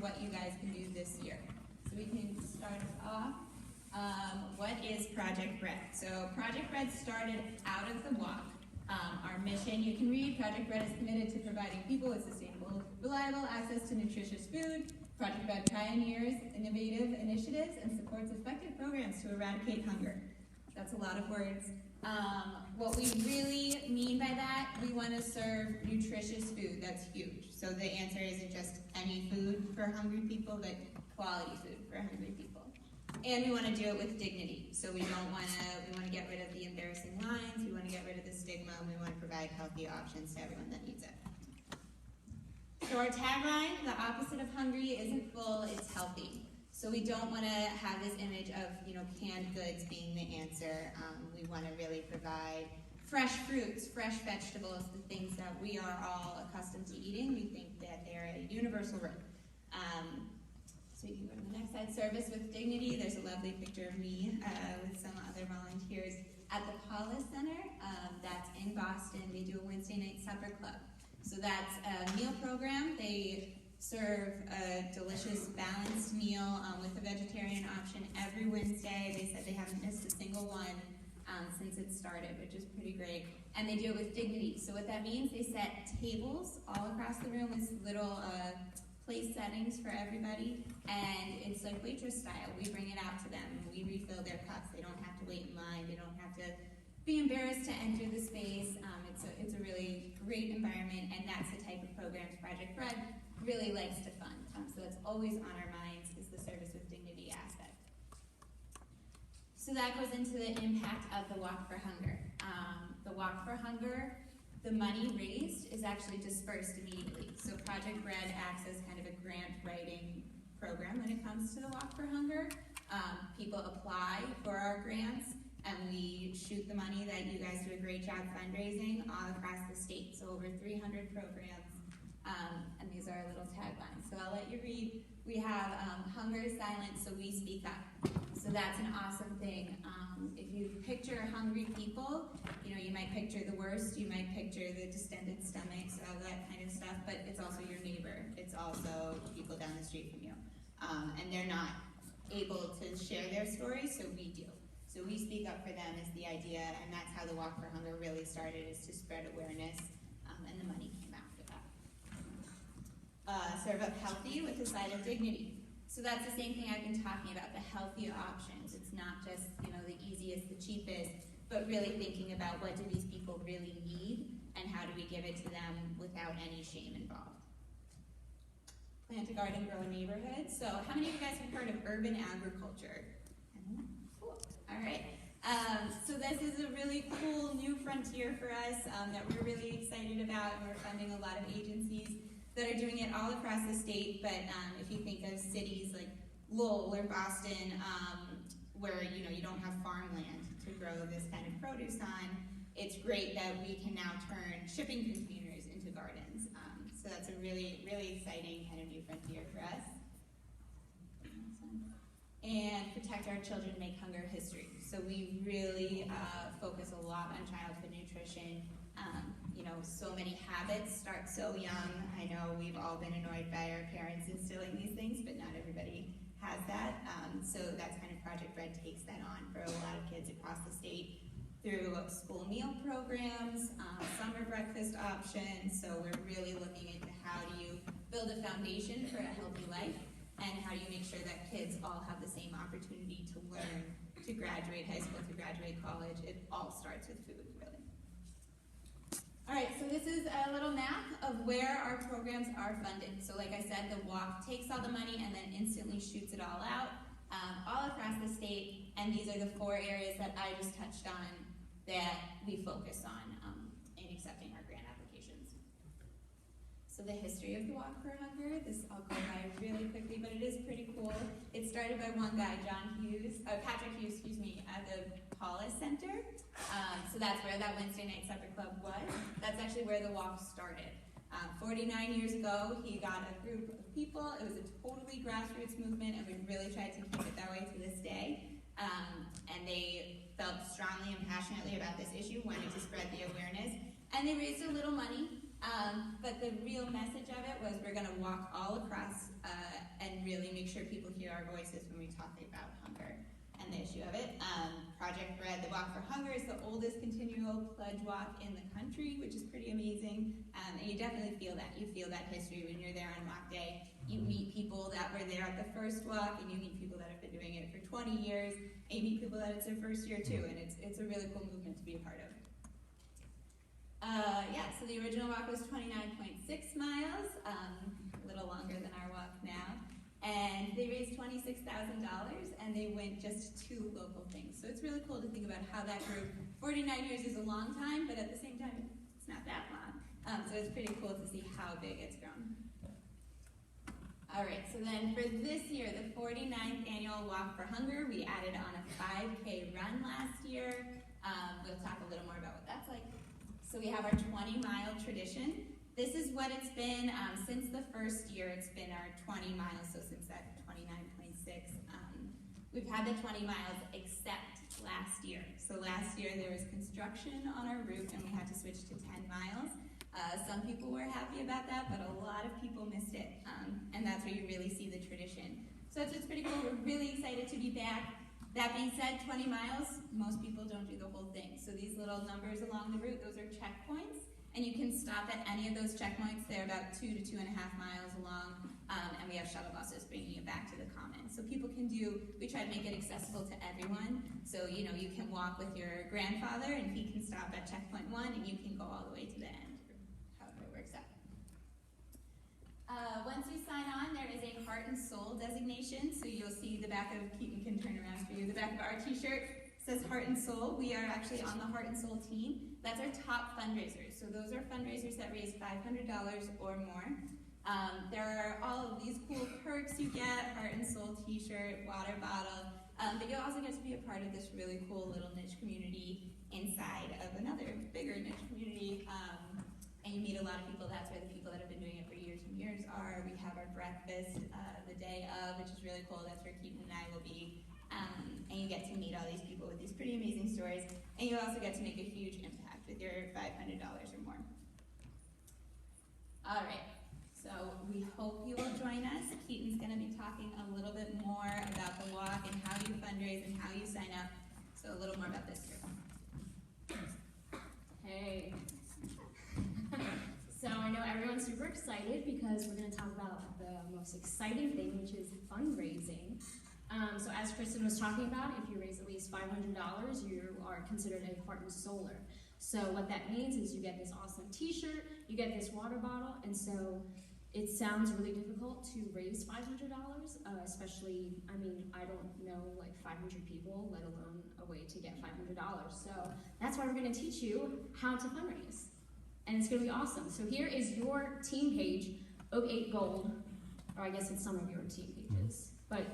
what you guys can do this year. So we can start off. What is Project Bread? So Project Bread started out of the walk. Our mission, you can read, Project Bread is committed to providing people with sustainable, reliable access to nutritious food. Project Bread pioneers innovative initiatives and supports effective programs to eradicate hunger. That's a lot of words. What we really mean by that, we want to serve nutritious food. That's huge. So the answer isn't just any food for hungry people, but quality food for hungry people. And we want to do it with dignity. So we want to get rid of the embarrassing lines, we want to get rid of the stigma, and we want to provide healthy options to everyone that needs it. So our tagline, the opposite of hungry isn't full, it's healthy. So we don't want to have this image of, canned goods being the answer. We want to really provide fresh fruits, fresh vegetables, the things that we are all accustomed to eating. We think that they're a universal right. So you can go to the next slide. Service with dignity. There's a lovely picture of me with some other volunteers at the Paulus Center. That's in Boston. They do a Wednesday night supper club. So that's a meal program. They serve a delicious, balanced meal with a vegetarian option every Wednesday. They said they haven't missed a single one since it started, which is pretty great. And they do it with dignity. So what that means, they set tables all across the room with little place settings for everybody, and it's like waitress style. We bring it out to them, and we refill their cups. They don't have to wait in line. They don't have to be embarrassed to enter the space. It's a really great environment, and that's the type of programs Project Bread really likes to fund. So that's always on our minds, is the service with dignity aspect. So that goes into the impact of the Walk for Hunger. The Walk for Hunger, the money raised is actually dispersed immediately. So Project Bread acts as kind of a grant writing program when it comes to the Walk for Hunger. People apply for our grants, and we shoot the money that you guys do a great job fundraising all across the state. So over 300 programs, and these are our little taglines. So I'll let you read. We have hunger is silent, so we speak up. So that's an awesome thing. If you picture hungry people, you might picture the worst, you might picture the distended stomachs, all that kind of stuff, but it's also your neighbor. It's also people down the street from you. And they're not able to share their stories, so we do. So we speak up for them is the idea, and that's how the Walk for Hunger really started, is to spread awareness, and the money came after that. Serve up healthy with a side of dignity. So that's the same thing I've been talking about, the healthy options. It's not just, the easiest, the cheapest, but really thinking about what do these people really need, and how do we give it to them without any shame involved. Plant a garden, grow a neighborhood. So how many of you guys have heard of urban agriculture? Cool. All right. So this is a really cool new frontier for us that we're really excited about, and we're funding a lot of agencies that are doing it all across the state. But if you think of cities like Lowell or Boston, where you don't have farmland to grow this kind of produce on, it's great that we can now turn shipping containers into gardens. So that's a really, really exciting kind of new frontier for us. And protect our children, make hunger history. So we really focus a lot on childhood nutrition. So many habits start so young. I know we've all been annoyed by our parents instilling these things, but not everybody has that. So that's kind of Project Bread takes that on for a lot of kids across the state through school meal programs, summer breakfast options. So we're really looking into how do you build a foundation for a healthy life, and how do you make sure that kids all have the same opportunity to learn, to graduate high school, to graduate college. It all starts with food, really. All right, so this is a little map of where our programs are funded. So like I said, the Walk takes all the money and then instantly shoots it all out all across the state. And these are the 4 areas that I just touched on that we focus on in accepting our grant applications. So the history of the Walk for Hunger, this I'll go by really quickly, but it is pretty cool. It started by one guy, Patrick Hughes, at the Paulus Center. So that's where that Wednesday night supper club was. That's actually where the Walk started. 49 years ago, he got a group of people. It was a totally grassroots movement, and we really tried to keep it that way to this day. And they felt strongly and passionately about this issue, wanted to spread the awareness, and they raised a little money. But the real message of it was we're going to walk all across really make sure people hear our voices when we talk about hunger and the issue of it. Project Red, the Walk for Hunger, is the oldest continual pledge walk in the country, which is pretty amazing. And you definitely feel that. You feel that history when you're there on walk day. You meet people that were there at the first walk, and you meet people that have been doing it for 20 years, and you meet people that it's their first year too, and it's a really cool movement to be a part of. So the original walk was 29.6 miles, a little longer than our walk now. And they raised $26,000, and they went just to local things. So it's really cool to think about how that grew. 49 years is a long time, but at the same time, it's not that long. So it's pretty cool to see how big it's grown. All right, so then for this year, the 49th annual Walk for Hunger, we added on a 5K run last year. We'll talk a little more about what that's like. So we have our 20-mile tradition. This is what it's been since the first year. It's been our 20 miles, so since that 29.6. We've had the 20 miles except last year. So last year there was construction on our route and we had to switch to 10 miles. Some people were happy about that, but a lot of people missed it. And that's where you really see the tradition. So it's pretty cool. We're really excited to be back. That being said, 20 miles, most people don't do the whole thing. So these little numbers along the route, those are checkpoints. And you can stop at any of those checkpoints. They're about 2 to 2.5 miles long, and we have shuttle buses bringing you back to the common. So people can we try to make it accessible to everyone. So, you can walk with your grandfather, and he can stop at checkpoint 1, and you can go all the way to the end, or however it works out. Once you sign on, there is a Heart and Soul designation. So you'll see the back of, Keaton can turn around for you, the back of our t-shirt says Heart and Soul. We are actually on the Heart and Soul team. That's our top fundraisers. So those are fundraisers that raise $500 or more. There are all of these cool perks you get, Heart and Soul t-shirt, water bottle, but you'll also get to be a part of this really cool little niche community inside of another bigger niche community. And you meet a lot of people. That's where the people that have been doing it for years and years are. We have our breakfast the day of, which is really cool. That's where Keaton and I will be. And you get to meet all these people with these pretty amazing stories. And you also get to make a huge impact with your $500 or more. All right, so we hope you will join us. Keaton's going to be talking a little bit more about the walk and how you fundraise and how you sign up. So a little more about this here. Hey. So I know everyone's super excited because we're going to talk about the most exciting thing, which is fundraising. So as Kristen was talking about, if you raise at least $500, you are considered a Heart and Souler. So what that means is you get this awesome t-shirt, you get this water bottle, and so it sounds really difficult to raise $500, especially, I don't know like 500 people, let alone a way to get $500. So that's why we're going to teach you how to fundraise. And it's going to be awesome. So here is your team page, Oak 8 Gold, or I guess it's some of your team pages. But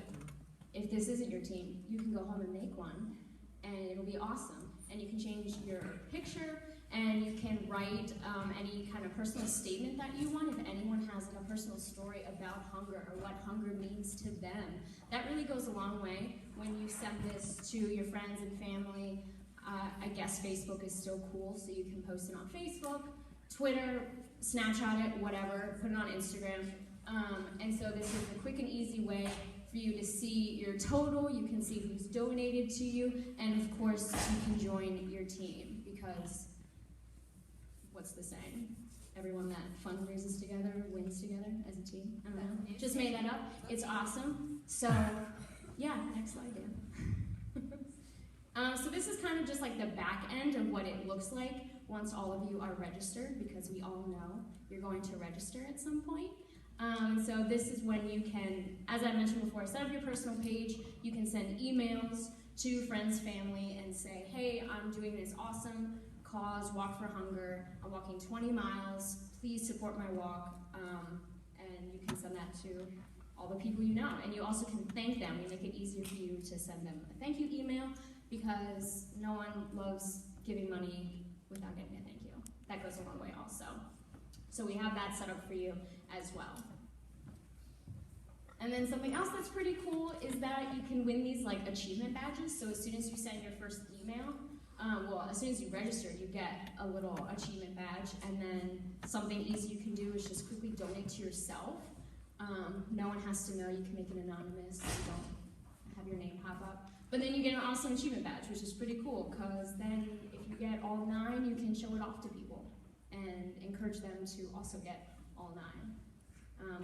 if this isn't your team, you can go home and make one, and it'll be awesome. And you can change your picture, and you can write any kind of personal statement that you want. If anyone has a personal story about hunger or what hunger means to them, that really goes a long way when you send this to your friends and family. I guess Facebook is still cool, so you can post it on Facebook, Twitter, Snapchat it, whatever, put it on Instagram. And so this is a quick and easy way for you to see your total, you can see who's donated to you, and of course you can join your team, because what's the saying? Everyone that fundraises together wins together as a team. I don't know. Just made that up. It's awesome. So yeah, next slide, Dan. So this is kind of just like the back end of what it looks like once all of you are registered, because we all know you're going to register at some point. So this is when you can, as I mentioned before, set up your personal page. You can send emails to friends, family, and say, hey, I'm doing this awesome cause, Walk for Hunger. I'm walking 20 miles. Please support my walk. And you can send that to all the people you know. And you also can thank them. We make it easier for you to send them a thank you email, because no one loves giving money without getting a thank you. That goes a long way also. So we have that set up for you as well. And then something else that's pretty cool is that you can win these like achievement badges. So as soon as you send your first email, as soon as you register, you get a little achievement badge. And then something easy you can do is just quickly donate to yourself. No one has to know. You can make it anonymous. You don't have your name pop up. But then you get an awesome achievement badge, which is pretty cool, because then if you get all 9, you can show it off to people and encourage them to also get all 9.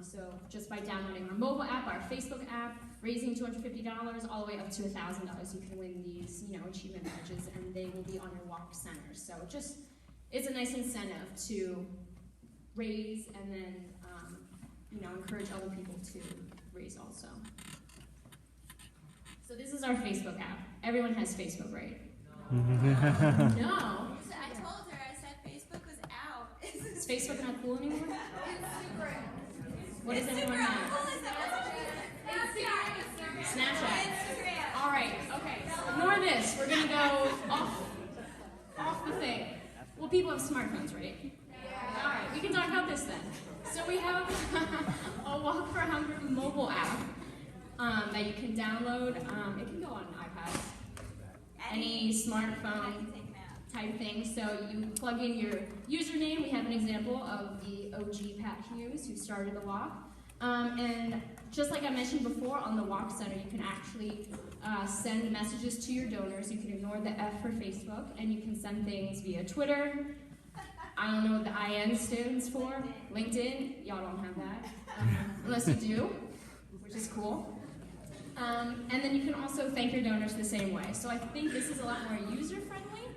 So just by downloading our mobile app, our Facebook app, raising $250 all the way up to $1,000, you can win these, achievement badges, and they will be on your walk center. So it's a nice incentive to raise and then, encourage other people to raise also. So this is our Facebook app. Everyone has Facebook, right? No. I told her, I said Facebook was out. Is Facebook not cool anymore? What does everyone have? Snapchat. All right, okay. So ignore this. We're going to go off the thing. Well, people have smartphones, right? All right, we can talk about this then. So we have a Walk for Hunger mobile app that you can download. It can go on iPads, any smartphone type thing. So you plug in your username. We have an example of the OG Pat Hughes who started the walk. And just like I mentioned before, on the Walk Center, you can actually send messages to your donors. You can ignore the F for Facebook, and you can send things via Twitter. I don't know what the IN stands for. LinkedIn. Y'all don't have that, unless you do, which is cool. And then you can also thank your donors the same way. So I think this is a lot more user-friendly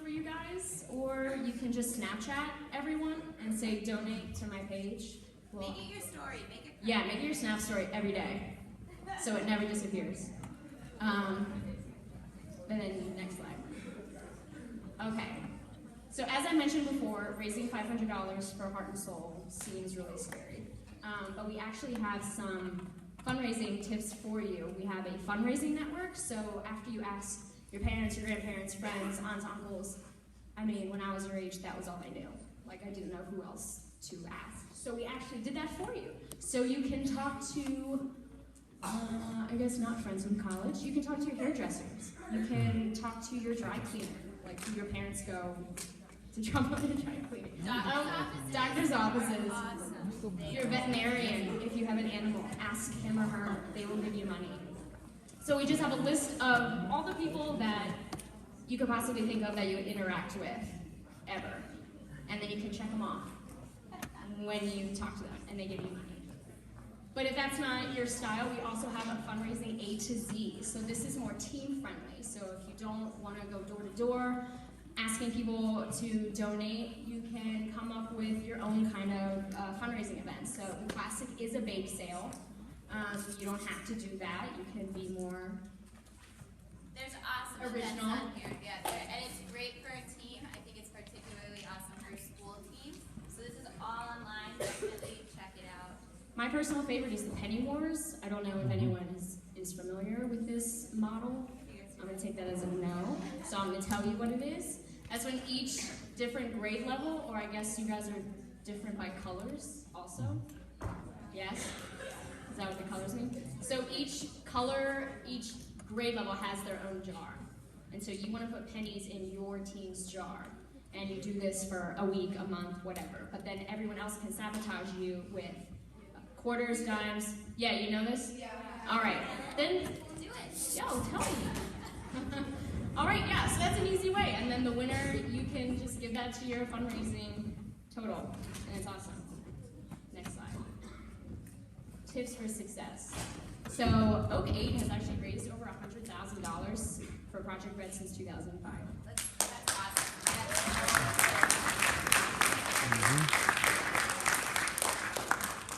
for you guys. Or you can just Snapchat everyone and say, donate to my page. Well, make it your story. Yeah, make it your Snap story every day, so it never disappears. And then next slide. Okay. So as I mentioned before, raising $500 for Heart and Soul seems really scary. But we actually have some fundraising tips for you. We have a fundraising network, so after you ask your parents, your grandparents, friends, aunts, uncles, when I was your age, that was all I knew. Like, I didn't know who else to ask. So we actually did that for you. So you can talk to, I guess not friends from college, you can talk to your hairdressers. You can talk to your dry cleaner, like who your parents go to jump on the dry cleaning. Doctor's offices. Awesome. Your veterinarian, if you have an animal, ask him or her. They will give you money. So we just have a list of all the people that you could possibly think of that you would interact with, ever. And then you can check them off when you talk to them and they give you money. But if that's not your style, we also have a fundraising A to Z. So this is more team friendly. So if you don't want to go door to door, asking people to donate, you can come up with your own kind of fundraising event. So the classic is a bake sale. You don't have to do that. You can be more There's awesome original. events on here. Yeah, and it's great for a team. I think it's particularly awesome for school teams. So this is all online. Definitely check it out. My personal favorite is the Penny Wars. I don't know if anyone is familiar with this model. I'm going to take that as a no. So I'm going to tell you what it is. That's when each different grade level, or I guess you guys are different by colors also. Yes? Is that what the colors mean? So each color, each grade level has their own jar. And so you want to put pennies in your team's jar. And you do this for a week, a month, whatever. But then everyone else can sabotage you with quarters, dimes. Yeah, you know this? Yeah. All right. Then Do it. yo, tell me. All right, yeah, so that's an easy way. And then the winner, you can just give that to your fundraising total. And it's awesome. Next slide. Tips for success. So Oak 8 has actually raised over $100,000 for Project Red since 2005. That's awesome.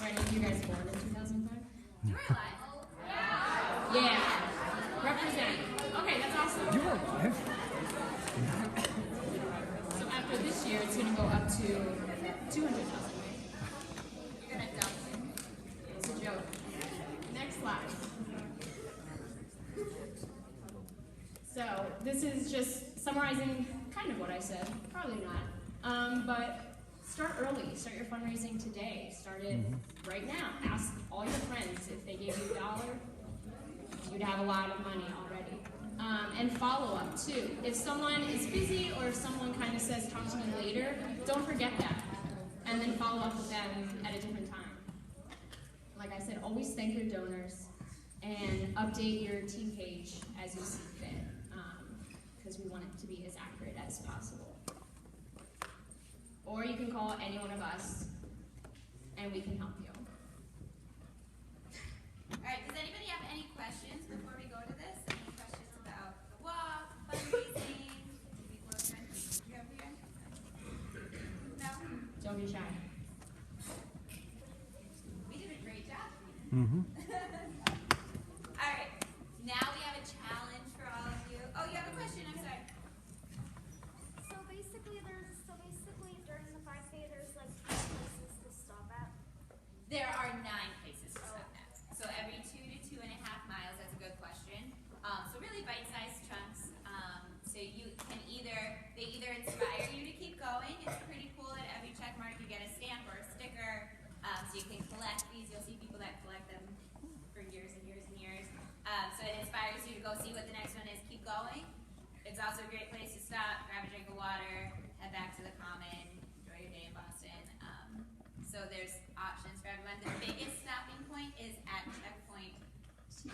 Were any of you guys born in 2005? You were alive. Yeah. Represent. Okay, that's awesome. You were alive. So after this year, it's going to go up to 200,000. You're gonna dump it. It's a joke. Next slide. So this is just summarizing kind of what I said. Probably not. But start early. Start your fundraising today. Start it right now. Ask all your friends if they gave you $1. You'd have a lot of money already. And follow up too. If someone is busy or if someone kind of says talk to me later, don't forget that. And then follow up with them at a different time. like I said, always thank your donors and update your team page as you see fit, because we want it to be as accurate as possible. Or you can call any one of us and we can help you. All right, does anybody have any questions before we go to this? Any questions about the walk, fundraising? Do you have here? No? Don't be shy. We did a great job. Mm-hmm. All right, now we have a challenge for all of you. Oh, you have a question, I'm sorry. So basically during the 5K there's like 10 places to stop at. There are 9 places to stop at. So every 2 to 2.5 miles, that's a good question. So really bite-sized chunks. So you can they either inspire you to keep going. It's pretty cool at every check mark you get a stamp or a sticker. So you can collect these. You'll see people that collect them for years and years and years. So it inspires you to go see what the next one is, keep going. It's also a great place to stop, grab a drink of water, head back to the Common, enjoy your day in Boston. So there's options for everyone. The biggest stopping point is at checkpoint 5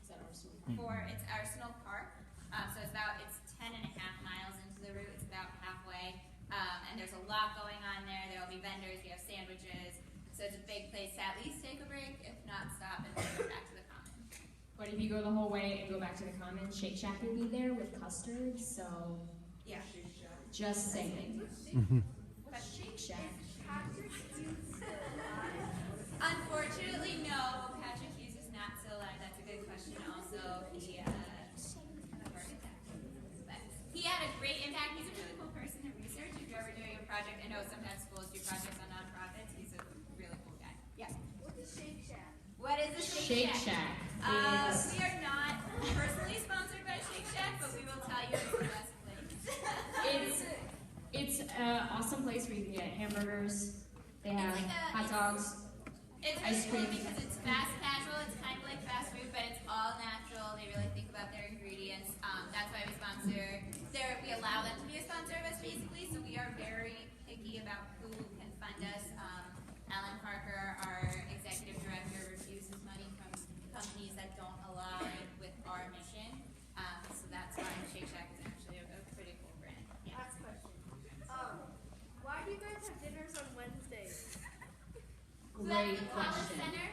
Is that Arsenal? for it's Arsenal Park. So it's 10.5 miles into the route. It's about halfway. And there's a lot going on there. There'll be vendors. We have sandwiches. So it's a big place to at least take a break, if not stop and go back to the Common. But if you go the whole way and go back to the Common, Shake Shack will be there with custard, so Yeah. just saying. But Shake Shack. unfortunately, no. Patrick Hughes is not still alive. That's a good question. Also, he had a heart attack. But he had a great impact. He's a really cool person in research. If you're ever doing a project, I know sometimes schools do projects on nonprofits. He's a really cool guy. Yeah. What's a Shake Shack? What is a Shake Shake Shack? Shack is We are not personally sponsored by Shake Shack, but we will tell you it's the best place. it's an awesome place where you can get hamburgers. They have It's like hot dogs. It's Ice really cool cream. because it's fast casual. It's kind of like fast food, but it's all natural. They really think about their ingredients. That's why we sponsor. We allow them to be a sponsor of us, basically. So we are very picky about who can fund us. Alan Parker, our executive director, refuses money from companies that don't align with our mission. So that's why Shake Shack is actually a pretty cool brand. Yeah. Last question. Why do you guys have dinners on Wednesdays? So that's Great the College question. Center.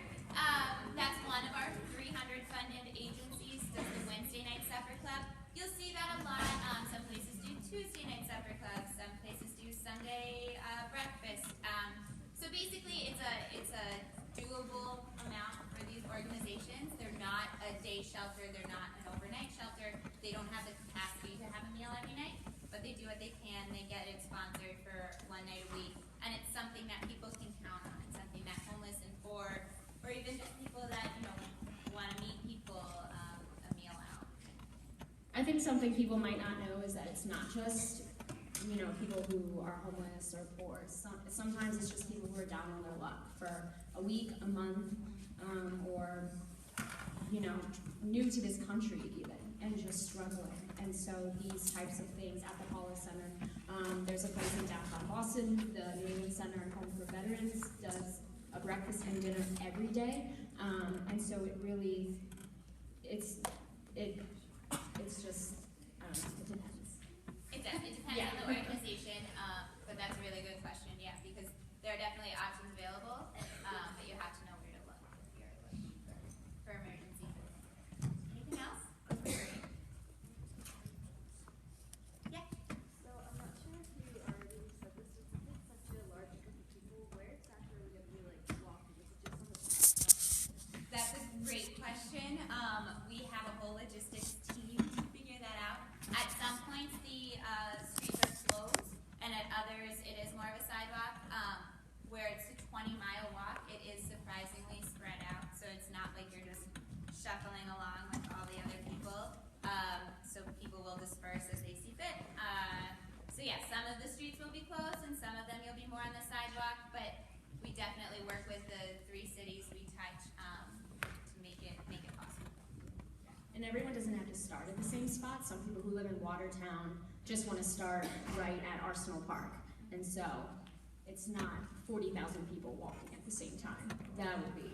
That's one of our 300 funded agencies, does the Wednesday night supper club. You'll see that a lot. Some places do Tuesday night supper clubs. Some places do Sunday breakfast. So basically, it's a doable amount for these organizations. They're not a day shelter. They're not an overnight shelter. They don't have the capacity to have a meal every night, but they do what they can. They get it sponsored for one night a week, and it's something that people can count on. It's something that homeless and poor, or even just people that want to meet people, a meal out. I think something people might not know is that it's not just people who are homeless or poor. Sometimes it's just people who are down on their luck for a week, a month, or new to this country even, and just struggling. And so these types of things at the Paulus Center, there's a place in downtown Boston, the New England Center and Home for Veterans does a breakfast and dinner every day, and so it really, it's just, I don't know, it depends. It does. It depends Yeah. on the organization, but that's a really good question. Yeah, because there are definitely options available, but you have to know where to look if you're looking for emergency food. Anything else? Yeah. So I'm not sure if you already said this, but since it's such a large group of people, where exactly are we going to be like walking? Is it just on the sidewalk? That's a great question. We have a whole logistics team to figure that out. At some points, the streets are closed, and at others, it is more of a sidewalk. Where it's a 20-mile walk, it is surprisingly spread out, so it's not like you're just shuffling along with all the other people. So people will disperse as they see fit. So yeah, some of the streets will be closed, and some of them you'll be more on the sidewalk, but we definitely work with the 3 cities we touch to make it possible. And everyone doesn't have to start at the same spot. Some people who live in Watertown just want to start right at Arsenal Park. And so it's not 40,000 people walking at the same time. That would be